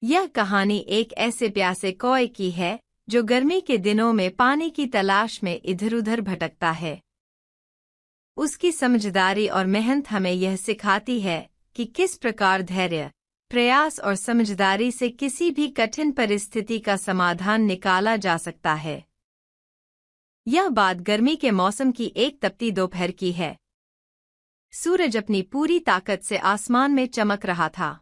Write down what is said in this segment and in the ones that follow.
यह कहानी एक ऐसे प्यासे कौए की है जो गर्मी के दिनों में पानी की तलाश में इधर-उधर भटकता है। उसकी समझदारी और मेहनत हमें यह सिखाती है कि किस प्रकार धैर्य, प्रयास और समझदारी से किसी भी कठिन परिस्थिति का समाधान निकाला जा सकता है। यह बात गर्मी के मौसम की एक तपती दोपहर की है। सूरज अपनी पूरी ताकत से आसमान में चमक रहा था।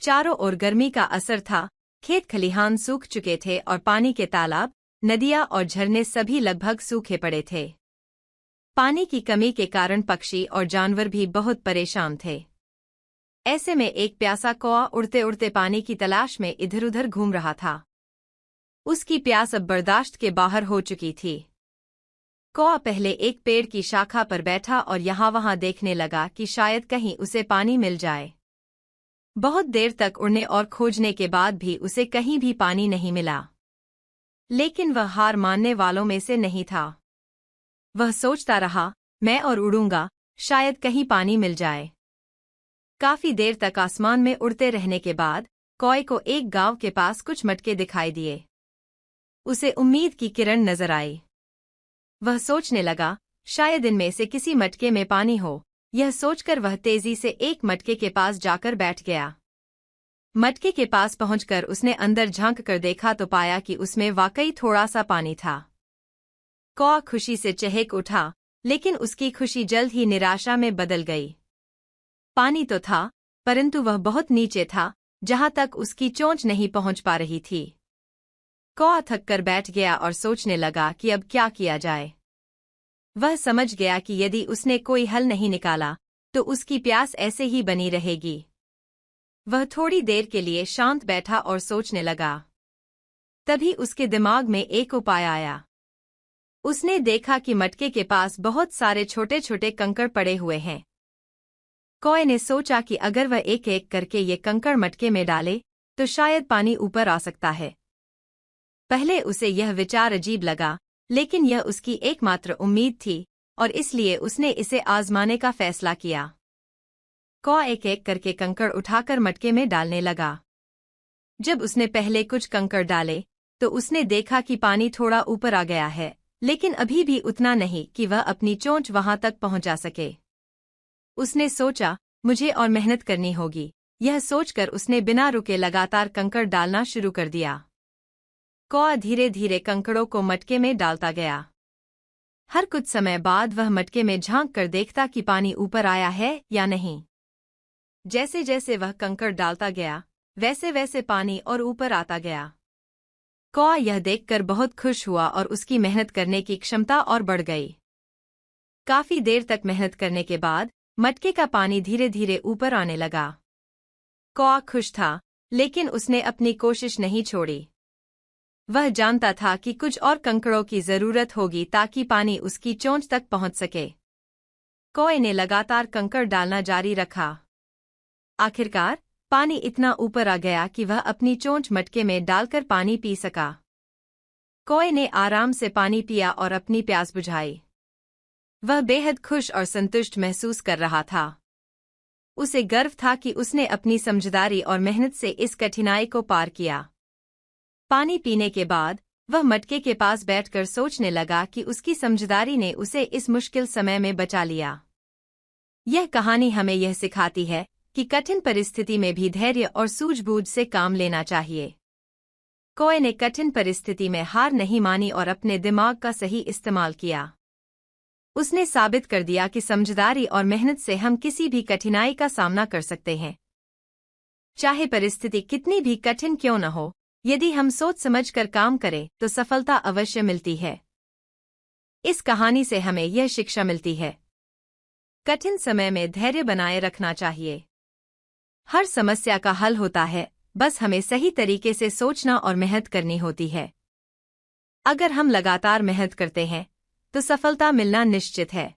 चारों ओर गर्मी का असर था। खेत खलिहान सूख चुके थे और पानी के तालाब, नदियां और झरने सभी लगभग सूखे पड़े थे। पानी की कमी के कारण पक्षी और जानवर भी बहुत परेशान थे। ऐसे में एक प्यासा कौआ उड़ते उड़ते पानी की तलाश में इधर-उधर घूम रहा था। उसकी प्यास अब बर्दाश्त के बाहर हो चुकी थी। कौआ पहले एक पेड़ की शाखा पर बैठा और यहाँ-वहाँ देखने लगा कि शायद कहीं उसे पानी मिल जाए। बहुत देर तक उड़ने और खोजने के बाद भी उसे कहीं भी पानी नहीं मिला। लेकिन वह हार मानने वालों में से नहीं था। वह सोचता रहा, मैं और उड़ूंगा, शायद कहीं पानी मिल जाए। काफी देर तक आसमान में उड़ते रहने के बाद कौए को एक गांव के पास कुछ मटके दिखाई दिए। उसे उम्मीद की किरण नजर आई। वह सोचने लगा, शायद इनमें से किसी मटके में पानी हो। यह सोचकर वह तेजी से एक मटके के पास जाकर बैठ गया। मटके के पास पहुंचकर उसने अंदर झांक कर देखा तो पाया कि उसमें वाकई थोड़ा सा पानी था। कौआ खुशी से चहक उठा, लेकिन उसकी खुशी जल्द ही निराशा में बदल गई। पानी तो था, परंतु वह बहुत नीचे था, जहां तक उसकी चोंच नहीं पहुंच पा रही थी। कौआ थक कर बैठ गया और सोचने लगा कि अब क्या किया जाए। वह समझ गया कि यदि उसने कोई हल नहीं निकाला तो उसकी प्यास ऐसे ही बनी रहेगी। वह थोड़ी देर के लिए शांत बैठा और सोचने लगा। तभी उसके दिमाग में एक उपाय आया। उसने देखा कि मटके के पास बहुत सारे छोटे छोटे कंकड़ पड़े हुए हैं। कौए ने सोचा कि अगर वह एक एक करके ये कंकड़ मटके में डाले तो शायद पानी ऊपर आ सकता है। पहले उसे यह विचार अजीब लगा, लेकिन यह उसकी एकमात्र उम्मीद थी और इसलिए उसने इसे आजमाने का फैसला किया। कौआ एक एक करके कंकड़ उठाकर मटके में डालने लगा। जब उसने पहले कुछ कंकड़ डाले तो उसने देखा कि पानी थोड़ा ऊपर आ गया है, लेकिन अभी भी उतना नहीं कि वह अपनी चोंच वहां तक पहुंचा सके। उसने सोचा, मुझे और मेहनत करनी होगी। यह सोचकर उसने बिना रुके लगातार कंकड़ डालना शुरू कर दिया। कौआ धीरे धीरे कंकड़ों को मटके में डालता गया। हर कुछ समय बाद वह मटके में झांक कर देखता कि पानी ऊपर आया है या नहीं। जैसे जैसे वह कंकड़ डालता गया, वैसे वैसे पानी और ऊपर आता गया। कौआ यह देखकर बहुत खुश हुआ और उसकी मेहनत करने की क्षमता और बढ़ गई। काफी देर तक मेहनत करने के बाद मटके का पानी धीरे धीरे ऊपर आने लगा। कौआ खुश था, लेकिन उसने अपनी कोशिश नहीं छोड़ी। वह जानता था कि कुछ और कंकड़ों की जरूरत होगी ताकि पानी उसकी चोंच तक पहुंच सके। कौए ने लगातार कंकड़ डालना जारी रखा। आखिरकार पानी इतना ऊपर आ गया कि वह अपनी चोंच मटके में डालकर पानी पी सका। कौए ने आराम से पानी पिया और अपनी प्यास बुझाई। वह बेहद खुश और संतुष्ट महसूस कर रहा था। उसे गर्व था कि उसने अपनी समझदारी और मेहनत से इस कठिनाई को पार किया। पानी पीने के बाद वह मटके के पास बैठकर सोचने लगा कि उसकी समझदारी ने उसे इस मुश्किल समय में बचा लिया। यह कहानी हमें यह सिखाती है कि कठिन परिस्थिति में भी धैर्य और सूझबूझ से काम लेना चाहिए। कौए ने कठिन परिस्थिति में हार नहीं मानी और अपने दिमाग का सही इस्तेमाल किया। उसने साबित कर दिया कि समझदारी और मेहनत से हम किसी भी कठिनाई का सामना कर सकते हैं। चाहे परिस्थिति कितनी भी कठिन क्यों न हो, यदि हम सोच समझ कर काम करें तो सफलता अवश्य मिलती है। इस कहानी से हमें यह शिक्षा मिलती है, कठिन समय में धैर्य बनाए रखना चाहिए। हर समस्या का हल होता है, बस हमें सही तरीके से सोचना और मेहनत करनी होती है। अगर हम लगातार मेहनत करते हैं तो सफलता मिलना निश्चित है।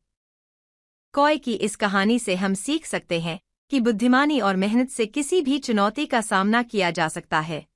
कौए की इस कहानी से हम सीख सकते हैं कि बुद्धिमानी और मेहनत से किसी भी चुनौती का सामना किया जा सकता है।